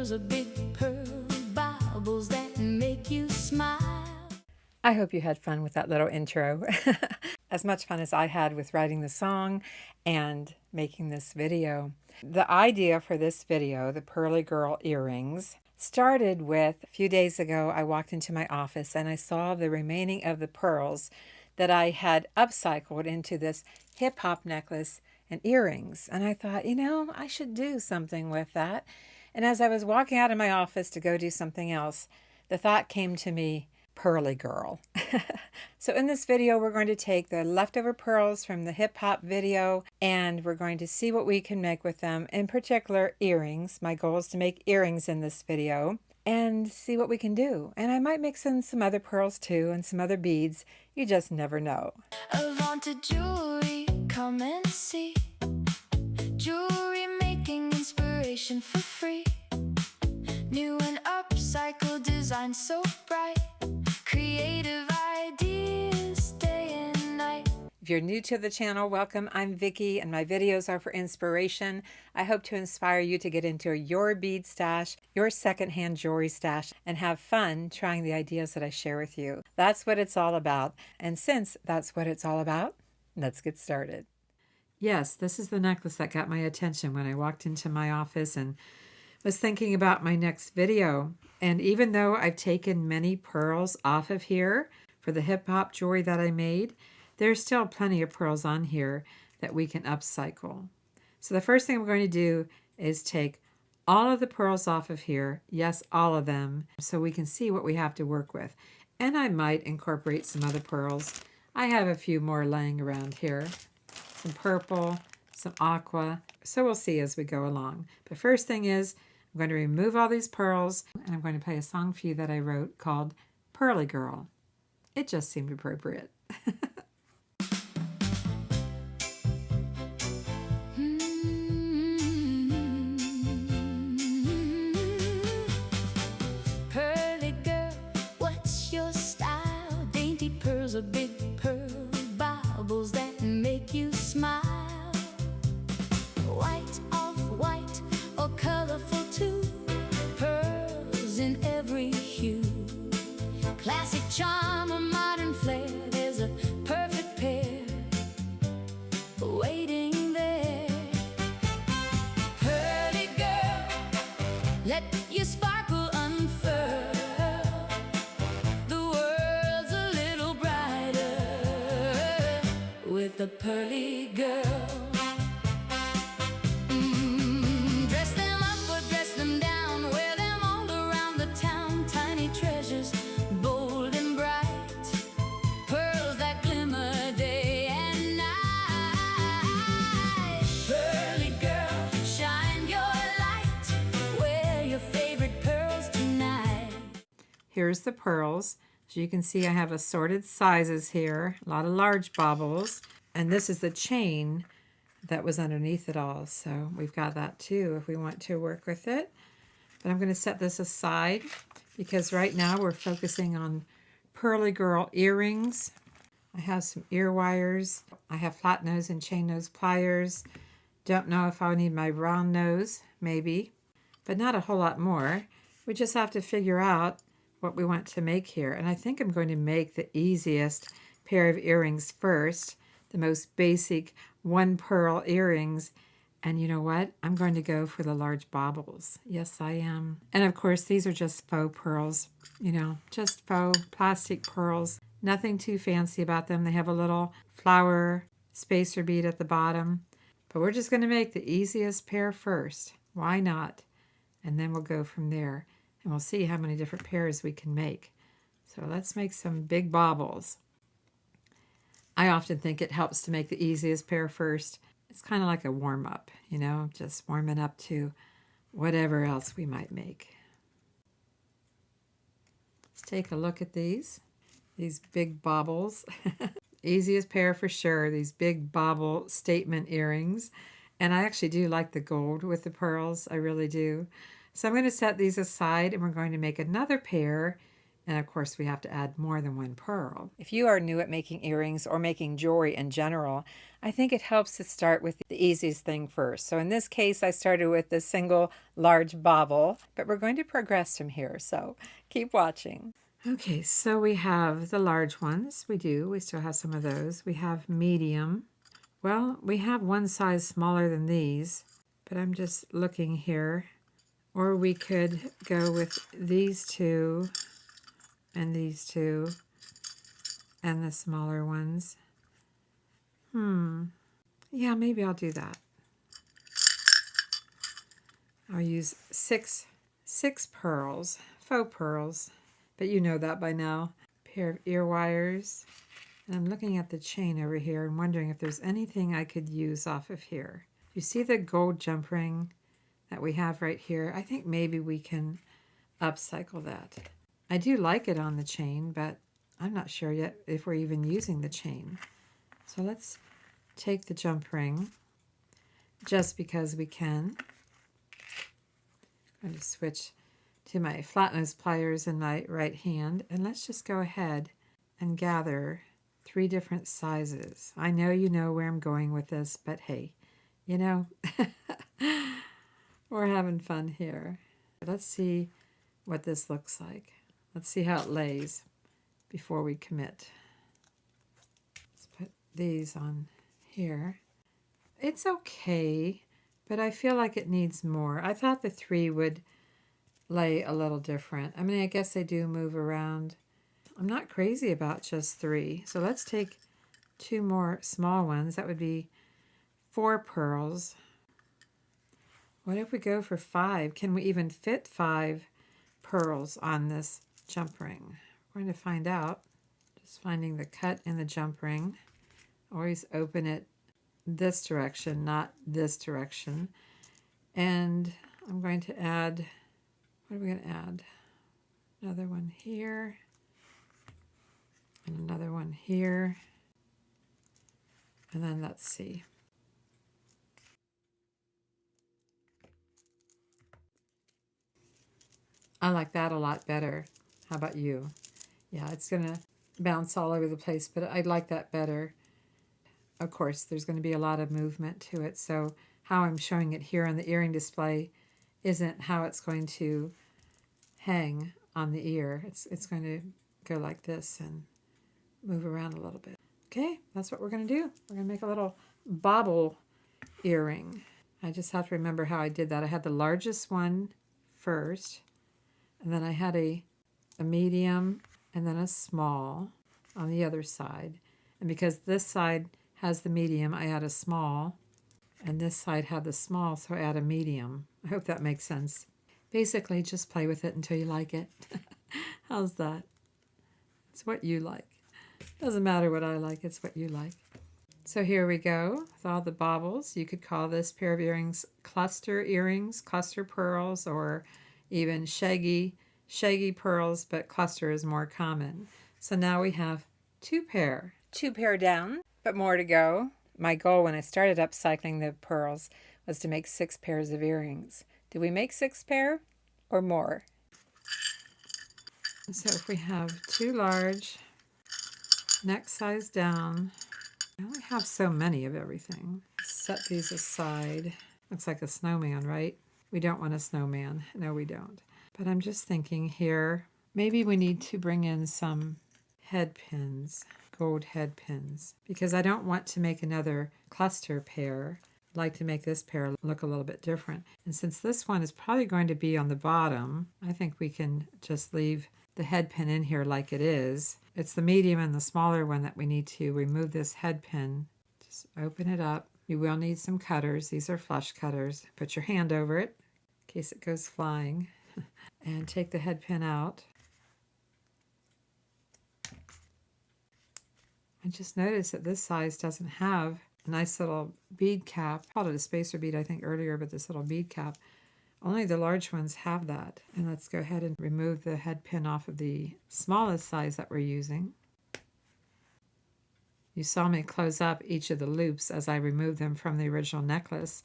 pearls are big pearl baubles that make you smile. I hope you had fun with that little intro. As much fun as I had with writing the song and making this video. The idea for this video, the Pearly Girl earrings, started with a few days ago. I walked into my office and I saw the remaining of the pearls that I had upcycled into this hip hop necklace and earrings. And I thought, I should do something with that. And as I was walking out of my office to go do something else, the thought came to me, Pearly Girl. So in this video, we're going to take the leftover pearls from the hip hop video and we're going to see what we can make with them. In particular, earrings. My goal is to make earrings in this video and see what we can do. And I might mix in some other pearls too and some other beads. You just never know. Avante jewelry, come and see. Jewelry making inspiration for free. New and upcycled design so bright. Creative ideas day and night. If you're new to the channel, welcome. I'm Vickie and my videos are for inspiration. I hope to inspire you to get into your bead stash, your secondhand jewelry stash, and have fun trying the ideas that I share with you. That's what it's all about. And since that's what it's all about, let's get started. Yes, this is the necklace that got my attention when I walked into my office and was thinking about my next video. And even though I've taken many pearls off of here for the hip hop jewelry that I made, there's still plenty of pearls on here that we can upcycle. So the first thing we're going to do is take all of the pearls off of here. Yes, all of them, so we can see what we have to work with. And I might incorporate some other pearls. I have a few more laying around here. Some purple, some aqua. So we'll see as we go along. But first thing is, I'm going to remove all these pearls and I'm going to play a song for you that I wrote called Pearly Girl. It just seemed appropriate. Pearly girl, what's your style? Dainty pearls are big pearl baubles that make you smile. White off white or colorful too. Pearls in every hue. Classic charm or modern flair. There's a perfect pair waiting there. Pearly girl, let your sparkle unfurl. The world's a little brighter with a pearly girl. Dress them up or dress them down. Wear them all around the town. Tiny treasures, bold and bright. Pearls that glimmer day and night. Pearly girl, shine your light. Wear your favorite pearls tonight. Here's the pearls. As you can see, I have assorted sizes here, a lot of large baubles. And this is the chain that was underneath it all. So we've got that too if we want to work with it. But I'm going to set this aside because right now we're focusing on Pearly Girl earrings. I have some ear wires. I have flat nose and chain nose pliers. Don't know if I'll need my round nose, maybe, but not a whole lot more. We just have to figure out what we want to make here. And I think I'm going to make the easiest pair of earrings first, the most basic one pearl earrings. And you know what? I'm going to go for the large baubles. Yes, I am. And of course, these are just faux pearls, just faux plastic pearls. Nothing too fancy about them. They have a little flower spacer bead at the bottom. But we're just going to make the easiest pair first. Why not? And then we'll go from there. And we'll see how many different pairs we can make. So let's make some big baubles. I often think it helps to make the easiest pair first. It's kind of like a warm-up, just warming up to whatever else we might make. Let's take a look at these big baubles. Easiest pair for sure, these big bauble statement earrings. And I actually do like the gold with the pearls, I really do. So I'm going to set these aside and we're going to make another pair And of course, we have to add more than one pearl. If you are new at making earrings or making jewelry in general, I think it helps to start with the easiest thing first. So in this case, I started with the single large bauble, but we're going to progress from here. So keep watching. Okay, so we have the large ones. We still have some of those. We have medium. Well, we have one size smaller than these, but I'm just looking here. Or we could go with these two and these two and the smaller ones. Yeah, maybe I'll do that. I'll use six pearls, faux pearls, but you know that by now. Pair of ear wires. And I'm looking at the chain over here and wondering if there's anything I could use off of here. You see the gold jump ring that we have right here? I think maybe we can upcycle that. I do like it on the chain, but I'm not sure yet if we're even using the chain. So let's take the jump ring just because we can. I'm going to switch to my flat nose pliers in my right hand, and let's just go ahead and gather 3 different sizes. I know you know where I'm going with this, but hey, you know, we're having fun here. Let's see what this looks like. Let's see how it lays before we commit. Let's put these on here. It's okay, but I feel like it needs more. I thought the 3 would lay a little different. I mean, I guess they do move around. I'm not crazy about just 3. So let's take 2 more small ones. That would be 4 pearls. What if we go for 5? Can we even fit 5 pearls on this jump ring? We're going to find out. Just finding the cut in the jump ring. Always open it this direction, not this direction. And I'm going to add, what are we going to add? Another one here. And another one here. And then let's see. I like that a lot better. How about you? Yeah, it's going to bounce all over the place, but I like that better. Of course, there's going to be a lot of movement to it, so how I'm showing it here on the earring display isn't how it's going to hang on the ear. It's going to go like this and move around a little bit. Okay, that's what we're going to do. We're going to make a little bobble earring. I just have to remember how I did that. I had the largest one first, and then I had a medium and then a small on the other side. And because this side has the medium, I add a small, and this side had the small, so I add a medium. I hope that makes sense. Basically, just play with it until you like it. How's that? It's what you like. Doesn't matter what I like, it's what you like. So here we go with all the baubles. You could call this pair of earrings, cluster pearls, or even shaggy pearls, but cluster is more common. So now we have 2 pair. 2 pair down, but more to go. My goal when I started upcycling the pearls was to make 6 pairs of earrings. Did we make 6 pair or more? So if we have 2 large, next size down, I only have so many of everything. Set these aside. Looks like a snowman, right? We don't want a snowman. No, we don't. But I'm just thinking here, maybe we need to bring in some head pins, gold head pins, because I don't want to make another cluster pair. I'd like to make this pair look a little bit different. And since this one is probably going to be on the bottom, I think we can just leave the head pin in here like it is. It's the medium and the smaller one that we need to remove this head pin. Just open it up. You will need some cutters. These are flush cutters. Put your hand over it in case it goes flying. And take the head pin out. I just noticed that this size doesn't have a nice little bead cap. I called it a spacer bead, I think, earlier, but this little bead cap. Only the large ones have that. And let's go ahead and remove the head pin off of the smallest size that we're using. You saw me close up each of the loops as I removed them from the original necklace,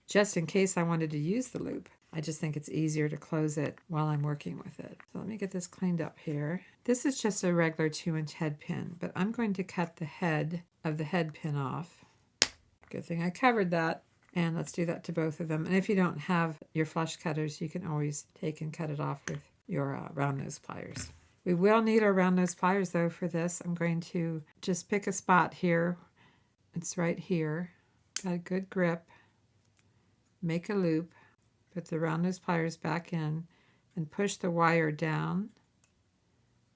just in case I wanted to use the loop. I just think it's easier to close it while I'm working with it. So let me get this cleaned up here. This is just a regular 2-inch head pin, but I'm going to cut the head of the head pin off. Good thing I covered that. And let's do that to both of them. And if you don't have your flush cutters, you can always take and cut it off with your round nose pliers. We will need our round nose pliers though for this. I'm going to just pick a spot here. It's right here. Got a good grip. Make a loop. Put the round nose pliers back in and push the wire down.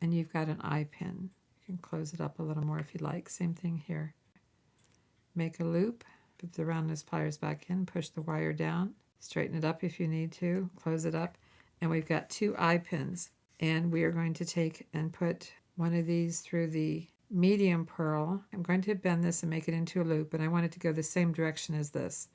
And you've got an eye pin. You can close it up a little more if you like. Same thing here. Make a loop. Put the round nose pliers back in. Push the wire down. Straighten it up if you need to. Close it up. And we've got 2 eye pins. And we are going to take and put one of these through the medium pearl. I'm going to bend this and make it into a loop, and I want it to go the same direction as this.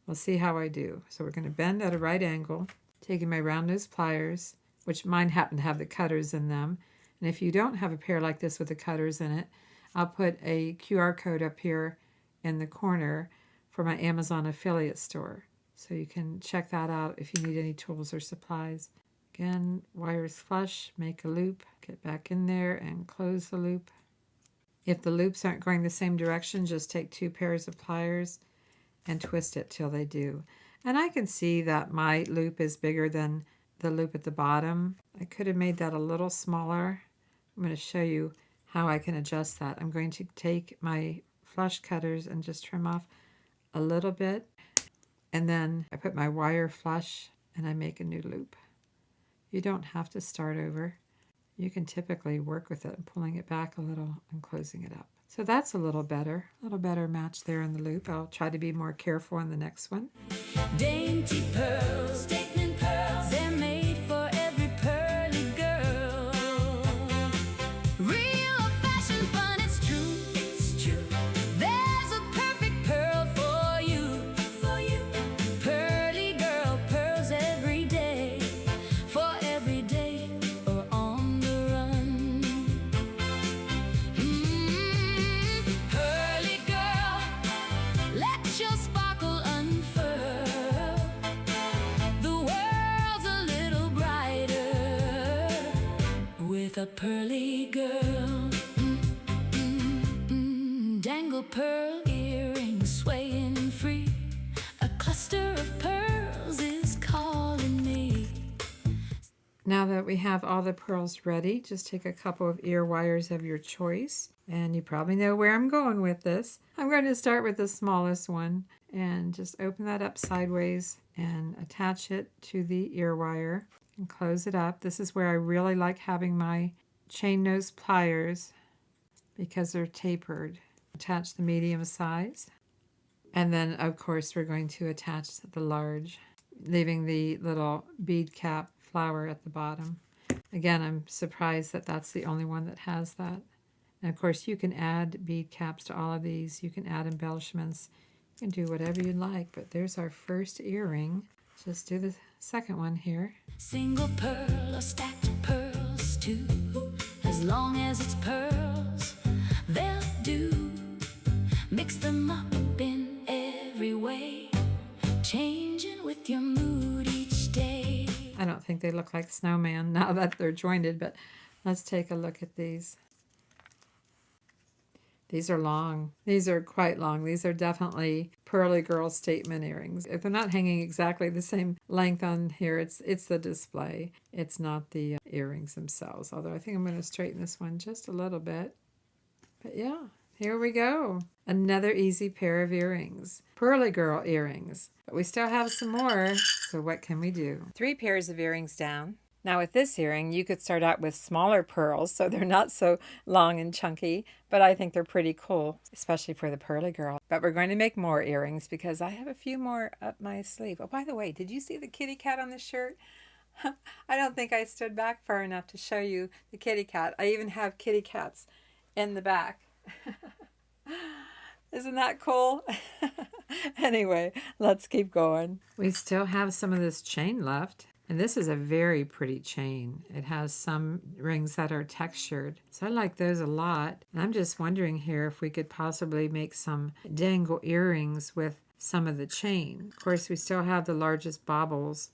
We'll see how I do. So we're going to bend at a right angle, taking my round nose pliers, which mine happen to have the cutters in them. And if you don't have a pair like this with the cutters in it, I'll put a QR code up here in the corner for my Amazon affiliate store. So you can check that out if you need any tools or supplies. Again, wires flush, make a loop, get back in there and close the loop. If the loops aren't going the same direction, just take 2 pairs of pliers and twist it till they do. And I can see that my loop is bigger than the loop at the bottom. I could have made that a little smaller. I'm going to show you how I can adjust that. I'm going to take my flush cutters and just trim off a little bit. And then I put my wire flush and I make a new loop. You don't have to start over. You can typically work with it and pulling it back a little and closing it up. So that's a little better match there in the loop. I'll try to be more careful in the next one. Dainty pearls, statement pearls, they're made for every pearly girl. Real fashion fun, it's true, it's true. There's a perfect pearl for you, for you. Pearly girl, pearls every day, for every day or on the run. Pearly girl, let your sparkle unfurl. The world's a little brighter with a pearly girl. Dangle pearl earrings swaying free. A cluster of pearls is calling me. Now that we have all the pearls ready, just take a couple of ear wires of your choice. And you probably know where I'm going with this. I'm going to start with the smallest one and just open that up sideways and attach it to the ear wire and close it up. This is where I really like having my chain nose pliers because they're tapered. Attach the medium size. And then, of course, we're going to attach the large, leaving the little bead cap flower at the bottom. Again, I'm surprised that that's the only one that has that. And of course, you can add bead caps to all of these. You can add embellishments. You can do whatever you like. But there's our first earring. Just do the second one here. Single pearl or stacked pearls too. As long as it's pearls, they'll do. Mix them up in every way, changing with your mood each day. I don't think they look like snowman now that they're jointed, but let's take a look at these. These are long. These are quite long. These are definitely pearly girl statement earrings. If they're not hanging exactly the same length on here, it's the display. It's not the earrings themselves. Although I think I'm going to straighten this one just a little bit. But yeah, here we go. Another easy pair of earrings. Pearly girl earrings. But we still have some more. So what can we do? 3 pairs of earrings down. Now with this earring, you could start out with smaller pearls, so they're not so long and chunky, but I think they're pretty cool, especially for the pearly girl. But we're going to make more earrings because I have a few more up my sleeve. Oh, by the way, did you see the kitty cat on the shirt? I don't think I stood back far enough to show you the kitty cat. I even have kitty cats in the back. Isn't that cool? Anyway, let's keep going. We still have some of this chain left. And this is a very pretty chain. It has some rings that are textured. So I like those a lot. And I'm just wondering here if we could possibly make some dangle earrings with some of the chain. Of course, we still have the largest baubles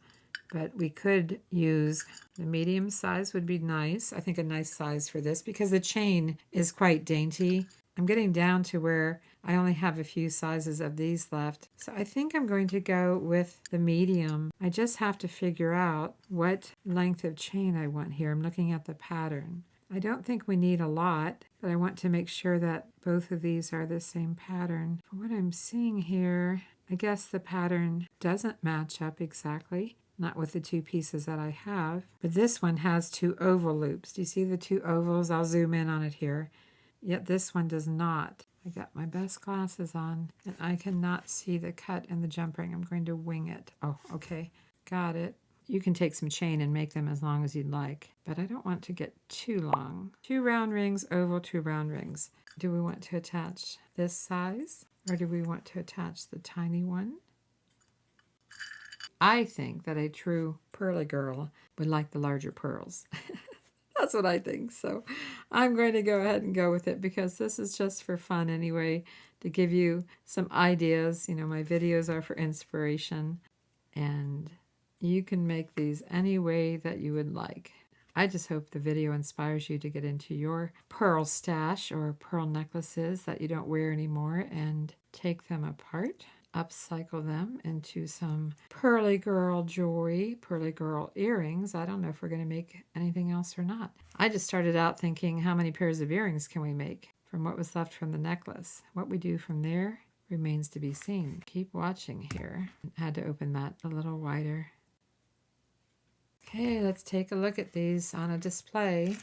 but we could use the medium size would be nice. I think a nice size for this because the chain is quite dainty. I'm getting down to where I only have a few sizes of these left. So I think I'm going to go with the medium. I just have to figure out what length of chain I want here. I'm looking at the pattern. I don't think we need a lot, but I want to make sure that both of these are the same pattern. From what I'm seeing here, I guess the pattern doesn't match up exactly. Not with the two pieces that I have. But this one has two oval loops. Do you see the two ovals? I'll zoom in on it here. Yet this one does not. I got my best glasses on and I cannot see the cut and the jump ring. I'm going to wing it. Oh, okay. Got it. You can take some chain and make them as long as you'd like, but I don't want to get too long. 2 round rings, oval, 2 round rings. Do we want to attach this size or do we want to attach the tiny one? I think that a true pearly girl would like the larger pearls. That's what I think. So I'm going to go ahead and go with it because this is just for fun anyway, to give you some ideas. You know, my videos are for inspiration and you can make these any way that you would like. I just hope the video inspires you to get into your pearl stash or pearl necklaces that you don't wear anymore and take them apart. Upcycle them into some pearly girl jewelry, pearly girl earrings. I don't know if we're going to make anything else or not. I just started out thinking, how many pairs of earrings can we make from what was left from the necklace? What we do from there remains to be seen. Keep watching here. I had to open that a little wider. Okay, let's take a look at these on a display.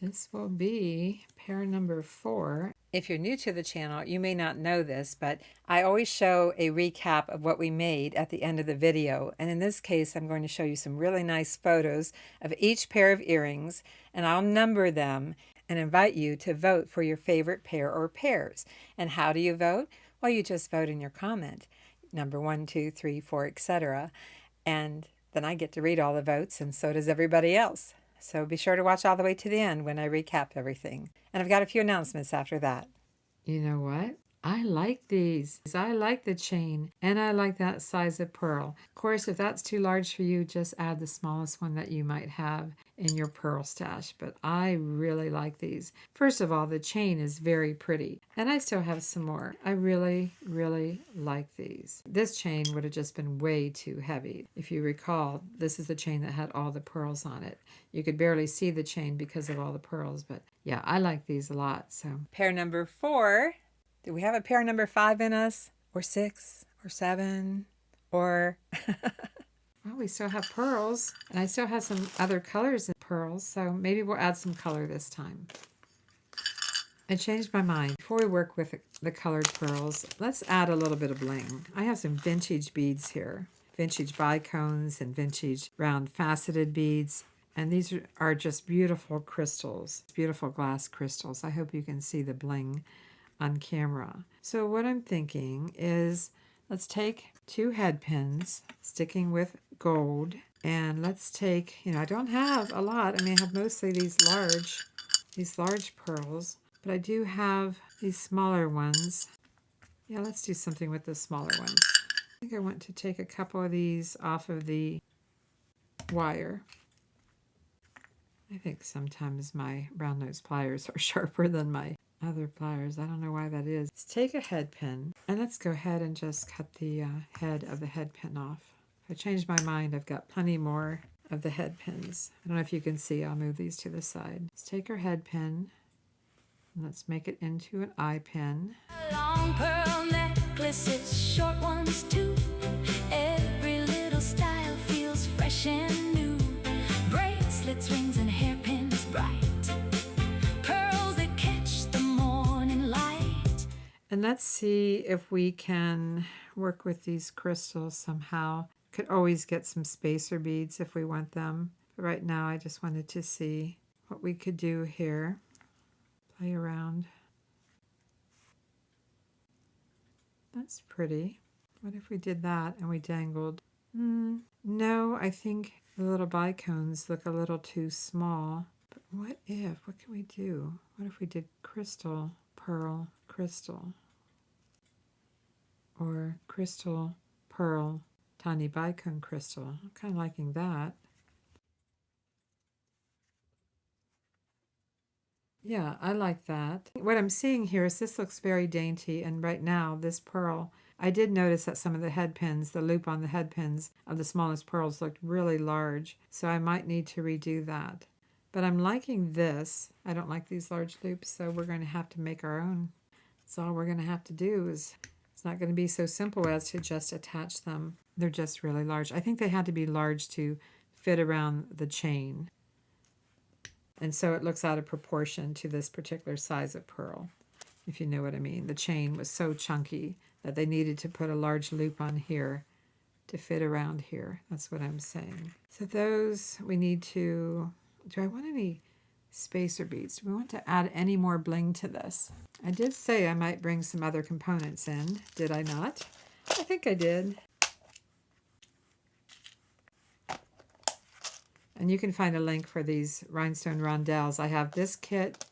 This will be pair number 4. If you're new to the channel, you may not know this, but I always show a recap of what we made at the end of the video. And in this case, I'm going to show you some really nice photos of each pair of earrings, and I'll number them and invite you to vote for your favorite pair or pairs. And how do you vote? Well, you just vote in your comment, number 1, 2, 3, 4, etc. And then I get to read all the votes, and so does everybody else. So be sure to watch all the way to the end when I recap everything. And I've got a few announcements after that. You know what? I like these. I like the chain and I like that size of pearl. Of course, if that's too large for you, just add the smallest one that you might have in your pearl stash. But I really like these. First of all, the chain is very pretty. And I still have some more. I really, really like these. This chain would have just been way too heavy. If you recall, this is the chain that had all the pearls on it. You could barely see the chain because of all the pearls. But yeah, I like these a lot. So pair number 4. Do we have a pair number 5 in us? Or 6? Or 7? Or... Well, we still have pearls. And I still have some other colors in pearls. So maybe we'll add some color this time. I changed my mind. Before we work with the colored pearls, let's add a little bit of bling. I have some vintage beads here. Vintage bicones and vintage round faceted beads. And these are just beautiful crystals. Beautiful glass crystals. I hope you can see the bling on camera. So what I'm thinking is let's take 2 head pins, sticking with gold, and let's take, I don't have a lot. I mean, I have mostly these large pearls, but I do have these smaller ones. Yeah, let's do something with the smaller ones. I think I want to take a couple of these off of the wire. I think sometimes my round nose pliers are sharper than my other pliers. I don't know why that is. Let's take a head pin and let's go ahead and just cut the head of the head pin off. If I change my mind, I've got plenty more of the head pins. I don't know if you can see. I'll move these to the side. Let's take our head pin and let's make it into an eye pin. Long pearl necklaces, short ones too. Every little style feels fresh and new. Bracelets, rings, and hairpins bright. And let's see if we can work with these crystals somehow. Could always get some spacer beads if we want them. But right now I just wanted to see what we could do here. Play around. That's pretty. What if we did that and we dangled? No, I think the little bicones look a little too small. But what can we do? What if we did crystal, pearl, crystal? Or crystal, pearl, tiny bicone crystal. I'm kind of liking that. Yeah, I like that. What I'm seeing here is this looks very dainty, and right now this pearl, I did notice that some of the head pins, the loop on the head pins of the smallest pearls looked really large, so I might need to redo that. But I'm liking this. I don't like these large loops, so we're going to have to make our own. That's all we're going to have to do. It's not going to be so simple as to just attach them. They're just really large. I think they had to be large to fit around the chain. And so it looks out of proportion to this particular size of pearl, if you know what I mean. The chain was so chunky that they needed to put a large loop on here to fit around here. That's what I'm saying. So those we need to, do I want any spacer beads? Do we want to add any more bling to this? I did say I might bring some other components in, did I not? I think I did. And you can find a link for these rhinestone rondelles. I have this kit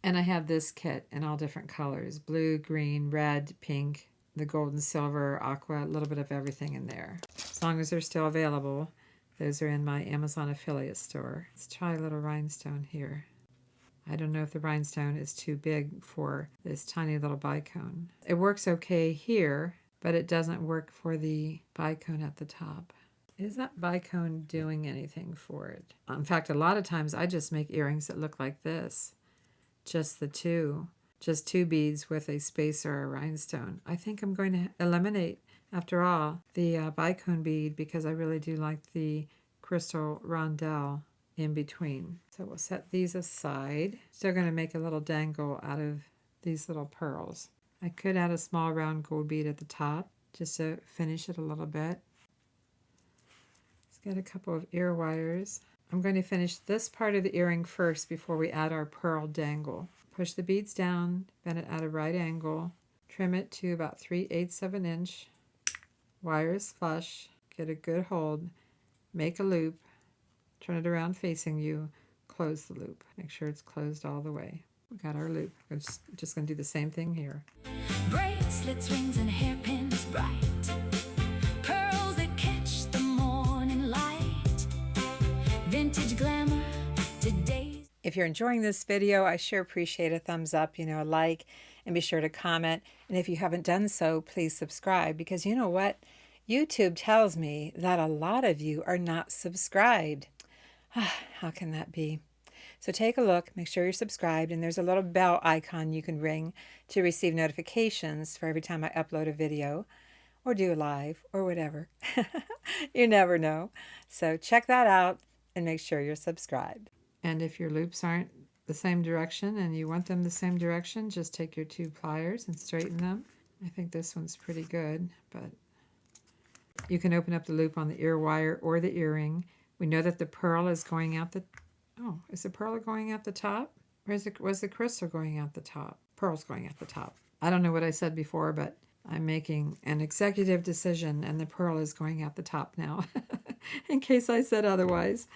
and I have this kit in all different colors. Blue, green, red, pink, the gold and silver, aqua, a little bit of everything in there. As long as they're still available, those are in my Amazon affiliate store. Let's try a little rhinestone here. I don't know if the rhinestone is too big for this tiny little bicone. It works okay here, but it doesn't work for the bicone at the top. Is that bicone doing anything for it? In fact, a lot of times I just make earrings that look like this. Just two beads with a spacer or a rhinestone. I think I'm going to eliminate, after all, the bicone bead because I really do like the crystal rondelle in between. So we'll set these aside. Still going to make a little dangle out of these little pearls. I could add a small round gold bead at the top just to finish it a little bit. Get a couple of ear wires. I'm going to finish this part of the earring first before we add our pearl dangle. Push the beads down, bend it at a right angle, trim it to about 3/8 of an inch. Wires flush, get a good hold, make a loop, turn it around facing you, close the loop. Make sure it's closed all the way. We got our loop. We're just going to do the same thing here. Bracelets, rings, and hairpins bright. Pearls that catch the morning light. Vintage glamour, today's. If you're enjoying this video, I sure appreciate a thumbs up, a like, and be sure to comment. And if you haven't done so, please subscribe, because you know what? YouTube tells me that a lot of you are not subscribed. How can that be? So take a look, make sure you're subscribed, and there's a little bell icon you can ring to receive notifications for every time I upload a video or do a live or whatever. You never know. So check that out and make sure you're subscribed. And if your loops aren't the same direction and you want them the same direction, just take your two pliers and straighten them. I think this one's pretty good, but you can open up the loop on the ear wire or the earring. We know that the pearl is going out the... Oh, is the pearl going out the top? Or was the crystal going out the top? Pearl's going out the top. I don't know what I said before, but I'm making an executive decision and the pearl is going out the top now. In case I said otherwise.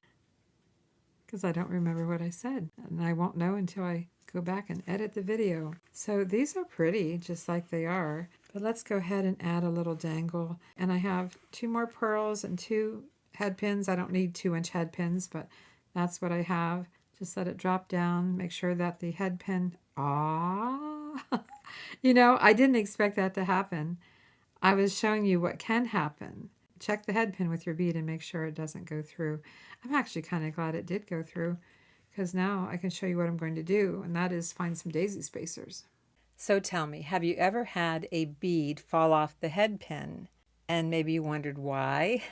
Because I don't remember what I said. And I won't know until I go back and edit the video. So these are pretty, just like they are. But let's go ahead and add a little dangle. And I have 2 more pearls and 2 head pins. I don't need 2-inch head pins, but that's what I have. Just let it drop down. Make sure that the head pin... I didn't expect that to happen. I was showing you what can happen. Check the head pin with your bead and make sure it doesn't go through. I'm actually kind of glad it did go through, because now I can show you what I'm going to do, and that is find some daisy spacers. So tell me, have you ever had a bead fall off the head pin? And maybe you wondered why?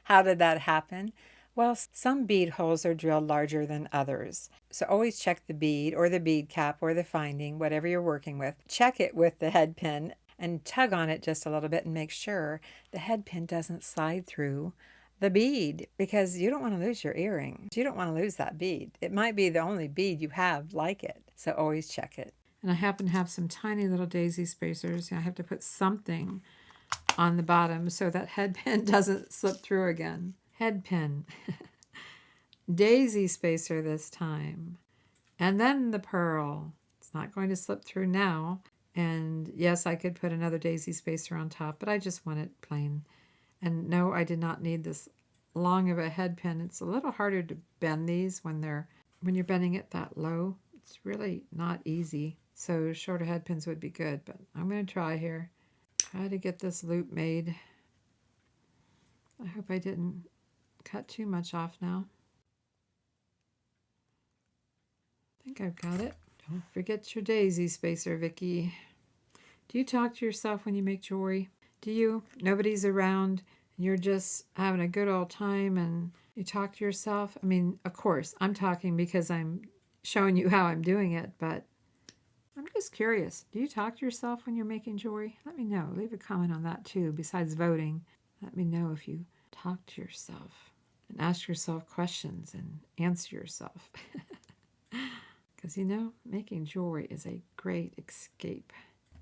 How did that happen? Well, some bead holes are drilled larger than others. So always check the bead or the bead cap or the finding, whatever you're working with. Check it with the head pin and tug on it just a little bit and make sure the head pin doesn't slide through the bead, because you don't want to lose your earring. You don't want to lose that bead. It might be the only bead you have like it. So always check it. And I happen to have some tiny little daisy spacers. I have to put something on the bottom so that head pin doesn't slip through again. Head pin, daisy spacer this time, and then the pearl. It's not going to slip through now. And yes, I could put another daisy spacer on top, but I just want it plain. And no, I did not need this long of a head pin. It's a little harder to bend these when you're bending it that low. It's really not easy. So shorter head pins would be good, but I'm going to try here. Try to get this loop made. I hope I didn't cut too much off now. I think I've got it. Don't forget your daisy spacer, Vickie. Do you talk to yourself when you make jewelry? Do you? Nobody's around and you're just having a good old time and you talk to yourself? I mean, of course, I'm talking because I'm showing you how I'm doing it, but I'm just curious. Do you talk to yourself when you're making jewelry? Let me know. Leave a comment on that too. Besides voting, let me know if you talk to yourself and ask yourself questions and answer yourself. Because, you know, making jewelry is a great escape.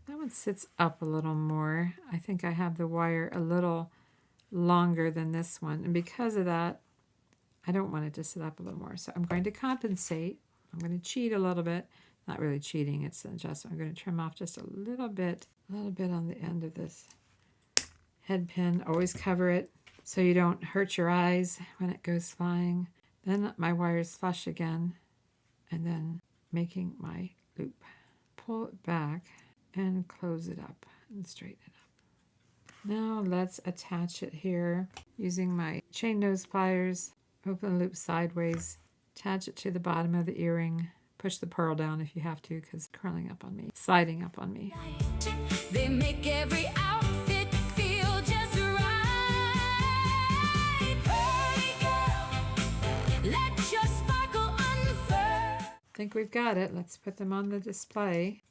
That one sits up a little more. I think I have the wire a little longer than this one. And because of that, I don't want it to sit up a little more. So I'm going to compensate. I'm going to cheat a little bit. Not really cheating, it's an adjustment. I'm going to trim off just a little bit on the end of this head pin. Always cover it so you don't hurt your eyes when it goes flying. Then my wire's flush again. And then making my loop. Pull it back and close it up and straighten it up. Now let's attach it here using my chain nose pliers. Open the loop sideways, attach it to the bottom of the earring. Push the pearl down if you have to because it's curling up on me, sliding up on me. They make every outfit feel just right. Pretty girl, let your sparkle unfurl. I think we've got it. Let's put them on the display.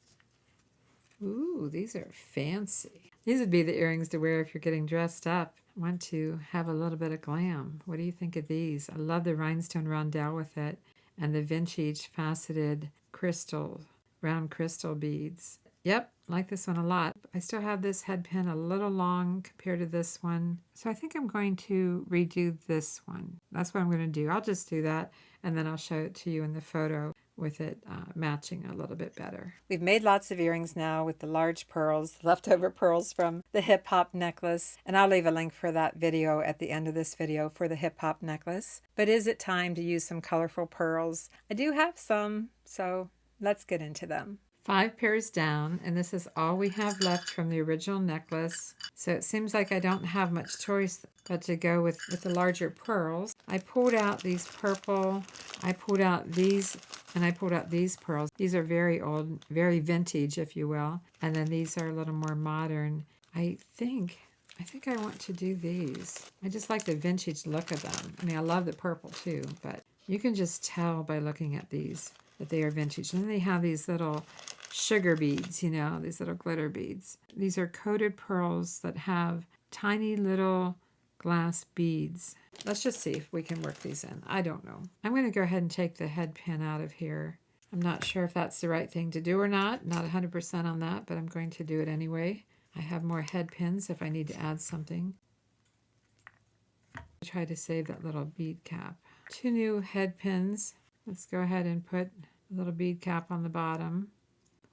Ooh, these are fancy. These would be the earrings to wear if you're getting dressed up. I want to have a little bit of glam. What do you think of these? I love the rhinestone rondelle with it and the vintage faceted crystal, round crystal beads. Yep, like this one a lot. I still have this head pin a little long compared to this one. So I think I'm going to redo this one. That's what I'm going to do. I'll just do that and then I'll show it to you in the photo with it matching a little bit better. We've made lots of earrings now with the large pearls, leftover pearls from the hip hop necklace. And I'll leave a link for that video at the end of this video for the hip hop necklace. But is it time to use some colorful pearls? I do have some, so let's get into them. 5 pairs down, and this is all we have left from the original necklace. So it seems like I don't have much choice but to go with the larger pearls. I pulled out these purple, I pulled out these, and I pulled out these pearls. These are very old, very vintage, if you will. And then these are a little more modern. I think I want to do these. I just like the vintage look of them. I mean, I love the purple too, but you can just tell by looking at these that they are vintage. And then they have these little sugar beads, you know, these little glitter beads. These are coated pearls that have tiny little glass beads. Let's just see if we can work these in. I don't know. I'm going to go ahead and take the head pin out of here. I'm not sure if that's the right thing to do or not. Not 100% on that, but I'm going to do it anyway. I have more head pins if I need to add something. Try to save that little bead cap. 2 new head pins. Let's go ahead and put a little bead cap on the bottom.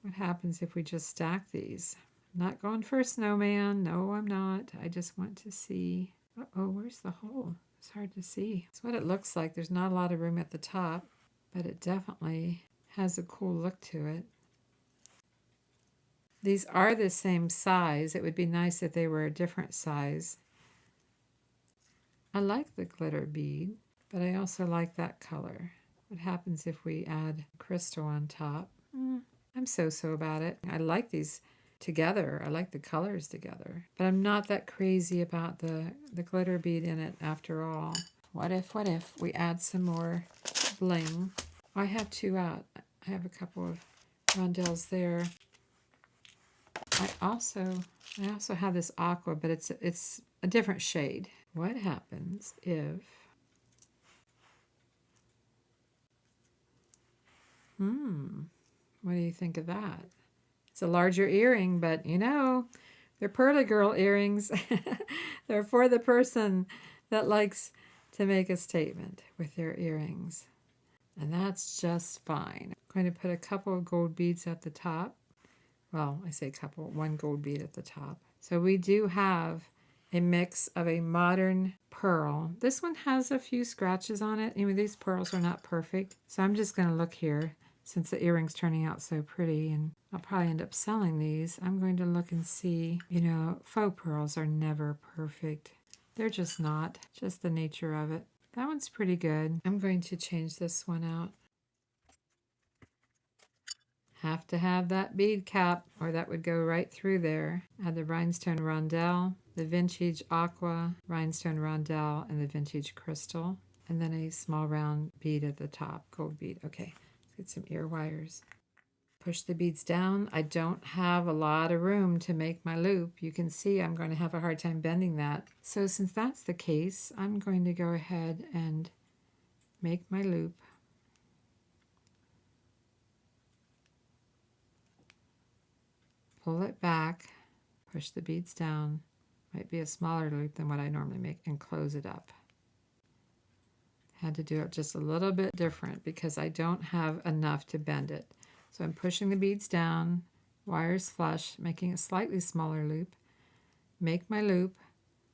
What happens if we just stack these? I'm not going for a snowman. No, I'm not. I just want to see. Uh-oh, where's the hole? It's hard to see. It's what it looks like. There's not a lot of room at the top, but it definitely has a cool look to it. These are the same size. It would be nice if they were a different size. I like the glitter bead, but I also like that color. What happens if we add crystal on top? I'm so-so about it. I like these together. I like the colors together. But I'm not that crazy about the glitter bead in it after all. What if we add some more bling? I have 2 out. I have a couple of rondelles there. I also have this aqua, but it's a different shade. What happens if... What do you think of that? It's a larger earring, but you know, they're pearly girl earrings. They're for the person that likes to make a statement with their earrings. And that's just fine. I'm going to put a couple of gold beads at the top. Well, I say couple, 1 gold bead at the top. So we do have a mix of a modern pearl. This one has a few scratches on it. I mean, these pearls are not perfect. So I'm just going to look here since the earring's turning out so pretty, and I'll probably end up selling these. I'm going to look and see, you know, faux pearls are never perfect. They're just not, just the nature of it. That one's pretty good. I'm going to change this one out. Have to have that bead cap or that would go right through there. Add the rhinestone rondelle, the vintage aqua rhinestone rondelle, and the vintage crystal. And then a small round bead at the top, gold bead. Okay, let's get some ear wires. Push the beads down. I don't have a lot of room to make my loop. You can see I'm going to have a hard time bending that. So since that's the case, I'm going to go ahead and make my loop. Pull it back, push the beads down. Might be a smaller loop than what I normally make, and close it up. Had to do it just a little bit different because I don't have enough to bend it. So I'm pushing the beads down, wires flush, making a slightly smaller loop. Make my loop.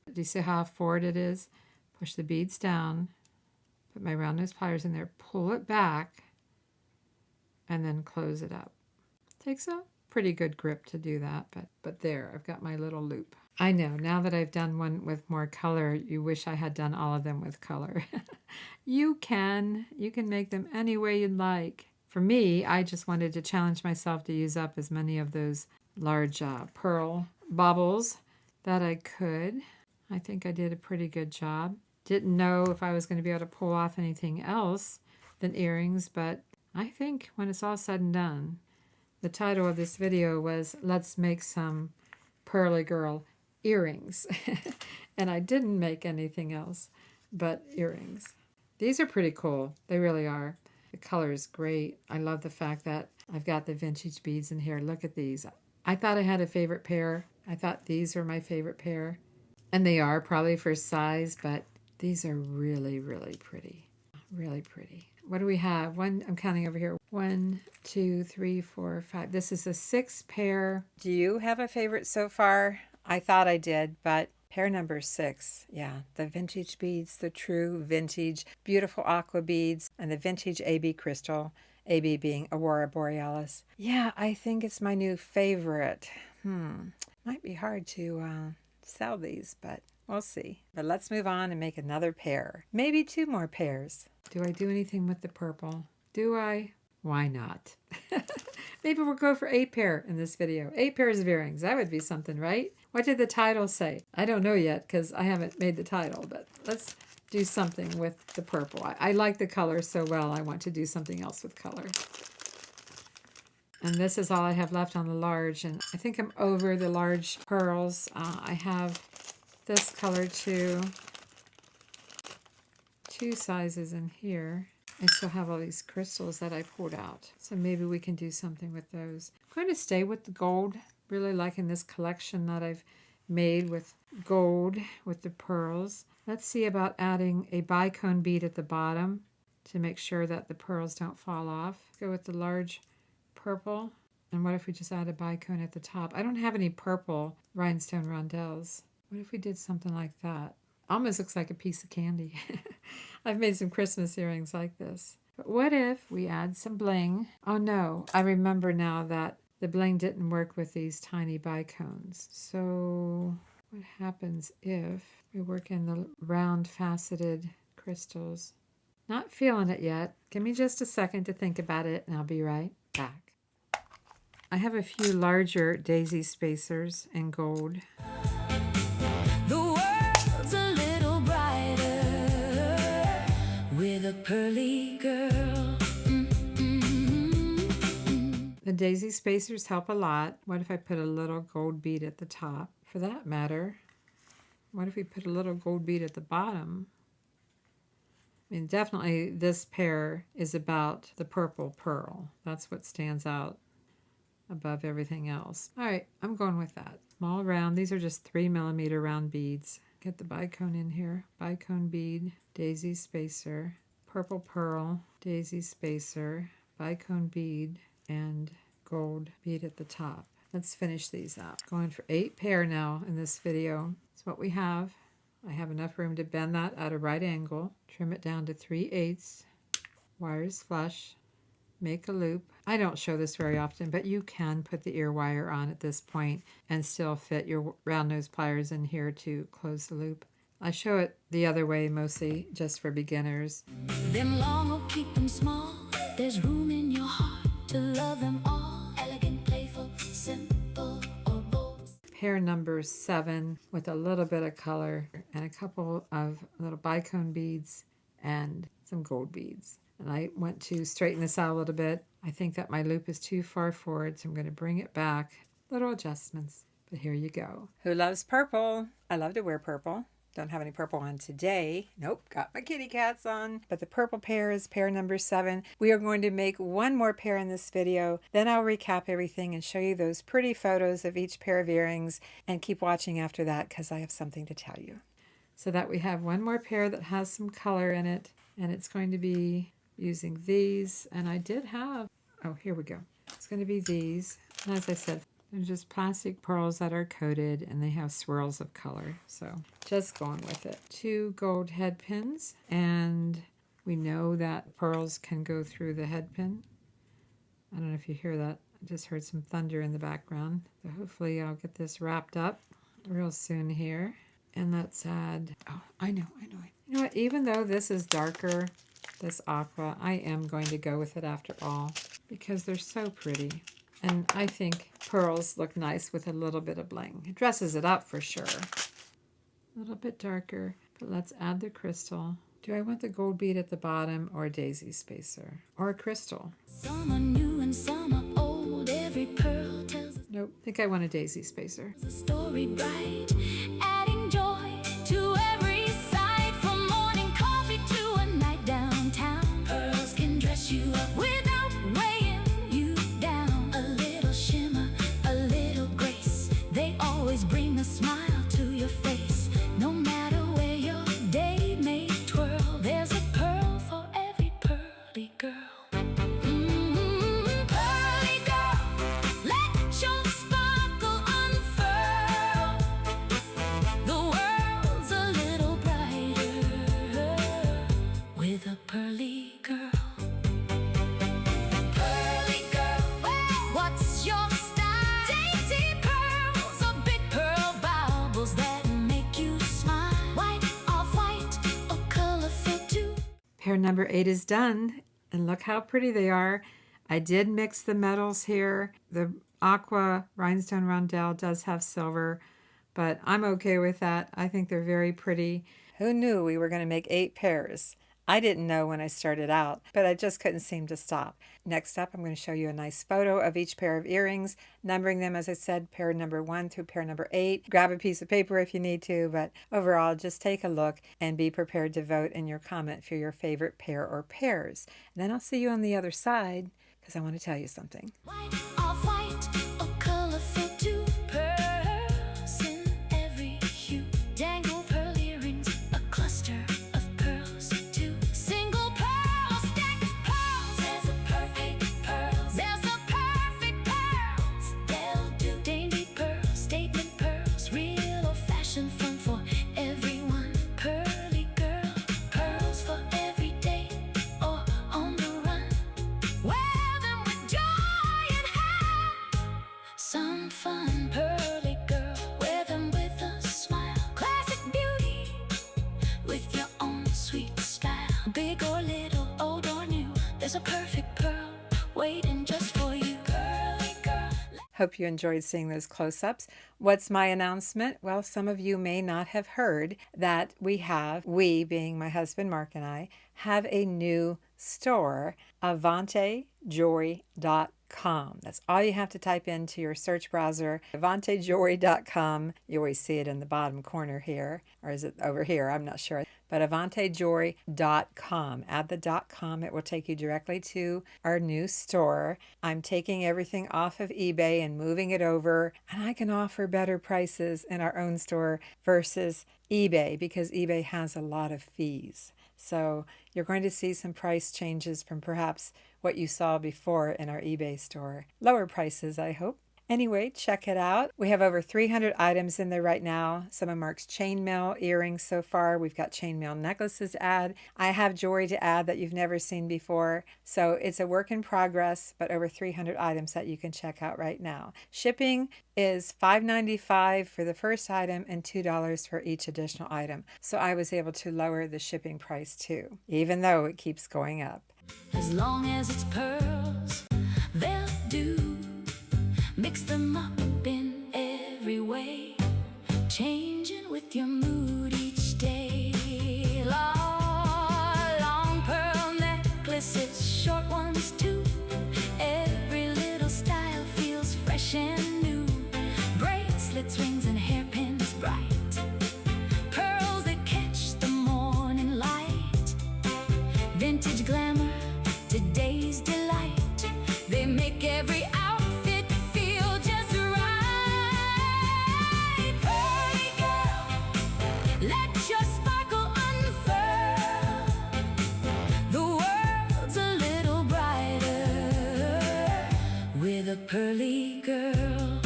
Do you see how forward it is? Push the beads down, put my round nose pliers in there, pull it back, and then close it up. Takes a pretty good grip to do that, but there, I've got my little loop. I know, now that I've done one with more color, you wish I had done all of them with color. You can make them any way you'd like. For me, I just wanted to challenge myself to use up as many of those large pearl baubles that I could. I think I did a pretty good job. Didn't know if I was going to be able to pull off anything else than earrings, but I think when it's all said and done, the title of this video was Let's Make Some Pearly Girl Earrings. And I didn't make anything else but earrings. These are pretty cool. They really are. The color is great. I love the fact that I've got the vintage beads in here. Look at these. I thought I had a favorite pair. I thought these were my favorite pair. And they are probably for size, but these are really, really pretty. Really pretty. What do we have? One, I'm counting over here. 1, 2, 3, 4, 5. This is the 6th pair. Do you have a favorite so far? I thought I did, but pair number 6. Yeah, the vintage beads, the true vintage, beautiful aqua beads, and the vintage AB crystal, AB being Aurora Borealis. Yeah, I think it's my new favorite. Might be hard to sell these, but we'll see. But let's move on and make another pair. Maybe 2 more pairs. Do I do anything with the purple? Do I? Why not? Maybe we'll go for 8 pair in this video. 8 pairs of earrings. That would be something, right? What did the title say? I don't know yet because I haven't made the title, but let's do something with the purple. I like the color so well, I want to do something else with color. And this is all I have left on the large, and I think I'm over the large pearls. I have this color too. 2 sizes in here. I still have all these crystals that I pulled out. So maybe we can do something with those. I'm going to stay with the gold. Really liking this collection that I've made with gold with the pearls. Let's see about adding a bicone bead at the bottom to make sure that the pearls don't fall off. Go with the large purple. And what if we just add a bicone at the top? I don't have any purple rhinestone rondelles. What if we did something like that? Almost looks like a piece of candy. I've made some Christmas earrings like this. But what if we add some bling? Oh no, I remember now that the bling didn't work with these tiny bicones. So what happens if we work in the round faceted crystals? Not feeling it yet. Give me just a second to think about it and I'll be right back. I have a few larger daisy spacers in gold. The world's a little brighter with a pearly girl. The daisy spacers help a lot. What if I put a little gold bead at the top? For that matter, what if we put a little gold bead at the bottom? I mean, definitely this pair is about the purple pearl. That's what stands out above everything else. All right, I'm going with that. Small round. These are just 3mm round beads. Get the bicone in here. Bicone bead, daisy spacer, purple pearl, daisy spacer, bicone bead, and gold bead at the top. Let's finish these up. Going for 8 pair now in this video. That's what we have. I have enough room to bend that at a right angle. Trim it down to 3/8. Wires flush. Make a loop. I don't show this very often, but you can put the ear wire on at this point and still fit your round nose pliers in here to close the loop. I show it the other way mostly just for beginners. Them long will keep them small. There's room in your heart to love them all. Elegant, playful, simple, or bold. Pair number 7 with a little bit of color and a couple of little bicone beads and some gold beads. And I went to straighten this out a little bit. I think that my loop is too far forward, so I'm going to bring it back. Little adjustments, but here you go. Who loves purple? I love to wear purple. Don't have any purple on today. Nope, got my kitty cats on. But the purple pair is pair number 7. We are going to make one more pair in this video. Then I'll recap everything and show you those pretty photos of each pair of earrings. And keep watching after that because I have something to tell you. So that we have one more pair that has some color in it. And it's going to be using these. And I did have, oh, here we go. It's going to be these. And as I said, they're just plastic pearls that are coated and they have swirls of color. So just going with it. 2 gold head pins. And we know that pearls can go through the head pin. I don't know if you hear that. I just heard some thunder in the background. So hopefully I'll get this wrapped up real soon here. And let's add, oh, I know. You know what, even though this is darker, this aqua, I am going to go with it after all because they're so pretty. And I think pearls look nice with a little bit of bling. It dresses it up for sure. A little bit darker, but let's add the crystal. Do I want the gold bead at the bottom or a daisy spacer? Or a crystal? Some are new and some are old. Every pearl tells Nope, I think I want a daisy spacer. a story bright, adding joy to every sight. From morning coffee to a night downtown, pearls can dress you up without weighing you down. A little shimmer, a little grace, they always bring a smile to your face. No matter where your day may twirl, there's a pearl for every pearly girl. Pearly girl, let your sparkle unfurl. The world's a little brighter with a pearly girl. Pearly girl, what's your style? Dainty pearls or big pearl baubles that make you smile. White, off-white, or colorful too. Pair number 8 is done, and look how pretty they are. I did mix the metals here. The aqua rhinestone rondelle does have silver, but I'm okay with that. I think they're very pretty. Who knew we were going to make 8 pairs? I didn't know when I started out, but I just couldn't seem to stop. Next up, I'm going to show you a nice photo of each pair of earrings, numbering them, as I said, pair number 1 through pair number 8. Grab a piece of paper if you need to, but overall, just take a look and be prepared to vote in your comment for your favorite pair or pairs. And then I'll see you on the other side because I want to tell you something. White, off-white, or colorful too. Pearls in every hue. Dangle pearl earrings, a cluster of pearls too. Single pearl, stack of pearls. There's a perfect pearls. There's a perfect pearls. They'll do. Dainty pearls, statement pearls, real old-fashioned fun for everyone. Pearly girl, pearls for every day or on the run. Wear them with joy and have some fun. Pearly girl, wear them with a smile. Classic beauty with your own sweet style. Big or little, old or new, there's a perfect pearl waiting just for you. Pearly girl. Hope you enjoyed seeing those close-ups. What's my announcement? Well, some of you may not have heard that we being my husband Mark and I, have a new store, AvanteJewelry.com. That's all you have to type into your search browser, AvanteJewelry.com. You always see it in the bottom corner here, or is it over here? I'm not sure. But AvanteJewelry.com. Add the .com. It will take you directly to our new store. I'm taking everything off of eBay and moving it over, and I can offer better prices in our own store versus eBay because eBay has a lot of fees. So you're going to see some price changes from perhaps what you saw before in our eBay store. Lower prices, I hope. Anyway, check it out. We have over 300 items in there right now. Some of Mark's chainmail earrings so far. We've got chainmail necklaces to add. I have jewelry to add that you've never seen before. So it's a work in progress, but over 300 items that you can check out right now. Shipping is $5.95 for the first item and $2 for each additional item. So I was able to lower the shipping price too, even though it keeps going up. As long as it's pearls, they'll do. Mix them up in every way, changing with your mood each day. Long pearl necklaces, short ones too. Every little style feels fresh and new. Bracelets, rings, and hairpins bright. Pearls that catch the morning light. Vintage glamour, today's delight. They make every outfit feel just right. Pearly girl, let your sparkle unfurl. The world's a little brighter with a pearly girl.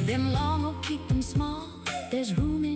Them long will keep them small. There's room in